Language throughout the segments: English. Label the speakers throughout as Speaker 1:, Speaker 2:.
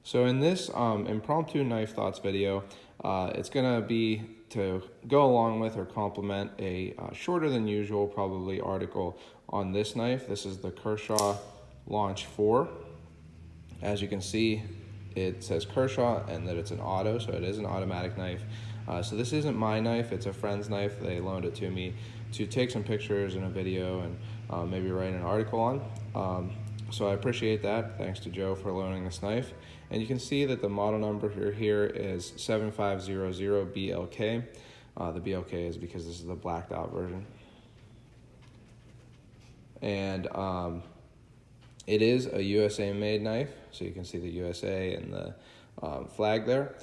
Speaker 1: So in this impromptu knife thoughts video, it's gonna be to go along with or complement a shorter than usual probably article on this knife. This is the Kershaw Launch 4. As you can see, it says Kershaw and that it's an auto, so it is an automatic knife. So this isn't my knife, it's a friend's knife. They loaned it to me to take some pictures and a video and maybe write an article on. So I appreciate that. Thanks to Joe for loaning this knife. And you can see that the model number here is 7500BLK. The BLK is because this is the blacked out version. And it is a USA made knife, so you can see the USA and the flag there.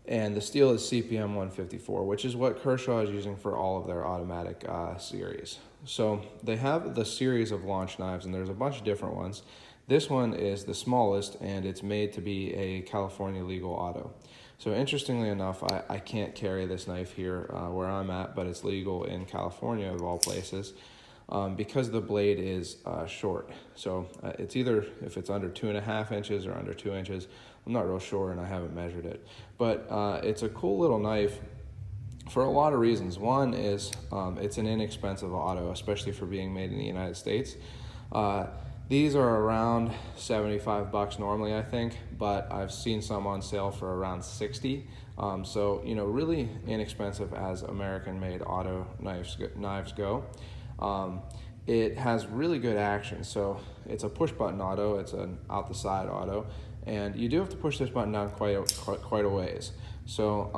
Speaker 1: And the steel is CPM 154, which is what Kershaw is using for all of their automatic series. So they have the series of launch knives, and there's a bunch of different ones. This one is the smallest, and it's made to be a California legal auto. So interestingly enough, I can't carry this knife here where I'm at, but it's legal in California of all places. Because the blade is short. So it's either if it's under 2.5 inches or under 2 inches. I'm not real sure and I haven't measured it. But it's a cool little knife for a lot of reasons. One is it's an inexpensive auto, especially for being made in the United States. These are around 75 bucks normally, I think, but I've seen some on sale for around 60. So, you know, really inexpensive as American-made auto knives go. It has really good action. So it's a push button auto, it's an out the side auto, and you do have to push this button down quite a ways. So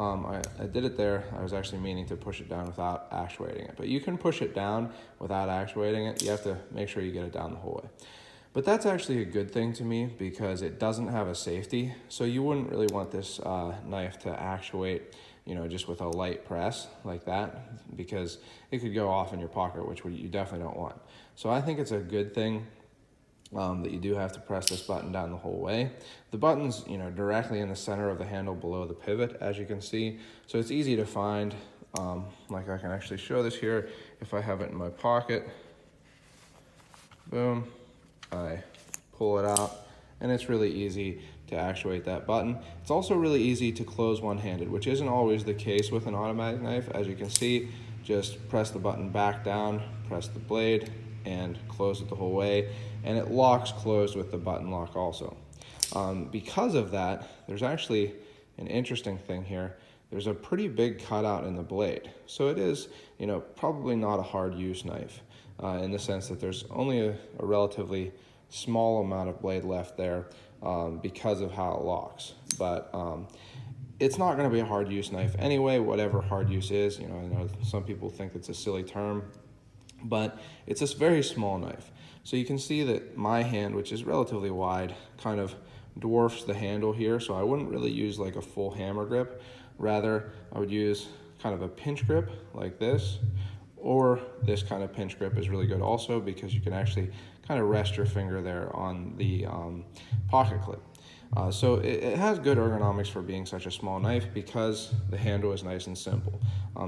Speaker 1: I did it there. I was actually meaning to push it down without actuating it, but you can push it down without actuating it. You have to make sure you get it down the whole way. But that's actually a good thing to me because it doesn't have a safety. So you wouldn't really want this knife to actuate, you know, just with a light press like that, because it could go off in your pocket, which you definitely don't want. So I think it's a good thing that you do have to press this button down the whole way. The button's, you know, directly in the center of the handle below the pivot, as you can see. So it's easy to find. Like I can actually show this here if I have it in my pocket. Boom. I pull it out, and it's really easy to actuate that button. It's also really easy to close one-handed, which isn't always the case with an automatic knife. As you can see, just press the button back down, press the blade, and close it the whole way, and it locks closed with the button lock also. Because of that, there's actually an interesting thing here. There's a pretty big cutout in the blade. So it is, you know, probably not a hard use knife in the sense that there's only a relatively small amount of blade left there because of how it locks. But it's not going to be a hard use knife anyway, whatever hard use is. You know, I know some people think it's a silly term, but it's this very small knife. So you can see that my hand, which is relatively wide, kind of dwarfs the handle here. So I wouldn't really use like a full hammer grip. Rather, I would use kind of a pinch grip like this, or this kind of pinch grip is really good also because you can actually kind of rest your finger there on the pocket clip. So it has good ergonomics for being such a small knife because the handle is nice and simple.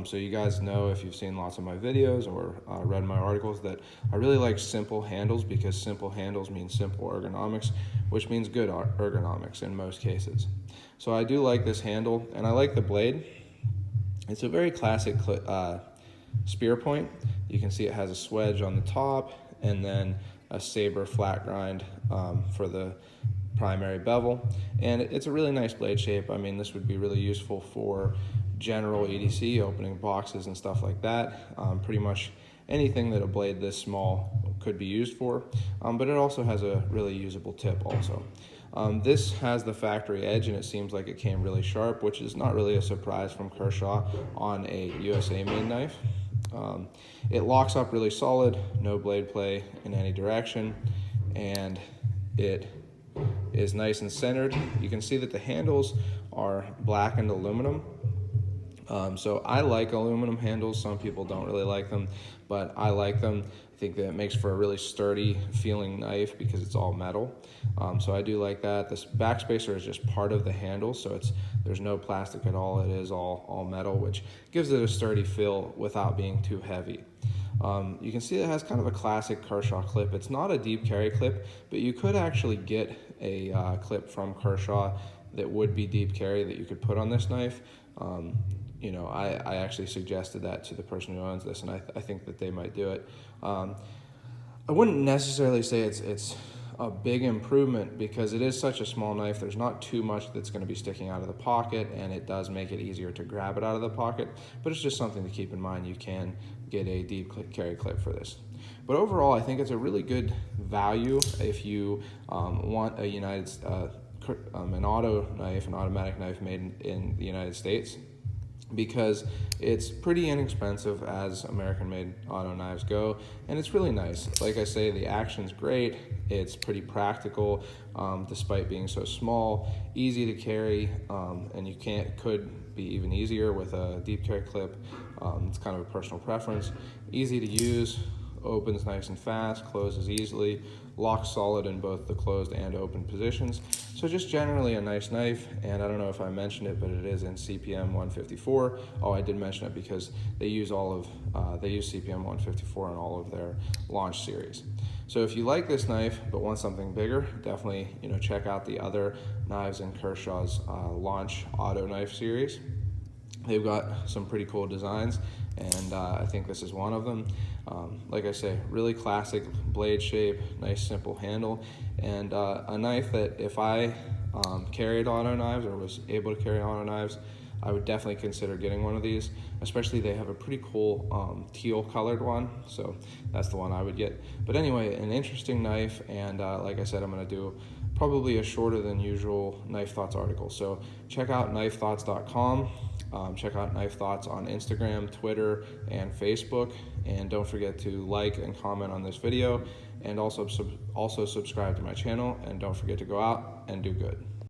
Speaker 1: So you guys know, if you've seen lots of my videos or read my articles, that I really like simple handles because simple handles mean simple ergonomics, which means good ergonomics in most cases. So I do like this handle, and I like the blade. It's a very classic spear point. You can see it has a swedge on the top and then a saber flat grind for the primary bevel, and it's a really nice blade shape. I mean, this would be really useful for general EDC, opening boxes and stuff like that. Pretty much anything that a blade this small could be used for, but it also has a really usable tip also. This has the factory edge, and it seems like it came really sharp, which is not really a surprise from Kershaw on a USA made knife. It locks up really solid, no blade play in any direction, and it is nice and centered. You can see that the handles are blackened aluminum. So I like aluminum handles. Some people don't really like them, but I like them. I think that it makes for a really sturdy feeling knife because it's all metal. So I do like that. This backspacer is just part of the handle, so there's no plastic at all. It is all metal, which gives it a sturdy feel without being too heavy. You can see it has kind of a classic Kershaw clip. It's not a deep carry clip, but you could actually get a clip from Kershaw that would be deep carry that you could put on this knife, you know, I actually suggested that to the person who owns this, and I think that they might do it. I wouldn't necessarily say it's a big improvement because it is such a small knife. There's not too much that's going to be sticking out of the pocket, and it does make it easier to grab it out of the pocket, but it's just something to keep in mind. You can get a deep carry clip for this. But overall, I think it's a really good value if you want a an auto knife, an automatic knife made in the United States, because it's pretty inexpensive as American-made auto knives go, and it's really nice. Like I say, the action's great. It's pretty practical, despite being so small, easy to carry, and could be even easier with a deep carry clip. It's kind of a personal preference. Easy to use, opens nice and fast, closes easily, locks solid in both the closed and open positions. So just generally a nice knife, and I don't know if I mentioned it, but it is in CPM 154. Oh, I did mention it because they use CPM 154 in all of their launch series. So if you like this knife but want something bigger, definitely check out the other knives in Kershaw's launch auto knife series. They've got some pretty cool designs, and I think this is one of them. Like I say, really classic blade shape, nice simple handle, and a knife that if I carried auto knives or was able to carry auto knives, I would definitely consider getting one of these. Especially they have a pretty cool teal colored one, so that's the one I would get. But anyway, an interesting knife, and like I said, I'm going to do probably a shorter than usual Knife Thoughts article. So check out knifethoughts.com. Check out Knife Thoughts on Instagram, Twitter, and Facebook. And don't forget to like and comment on this video, and also subscribe to my channel. And don't forget to go out and do good.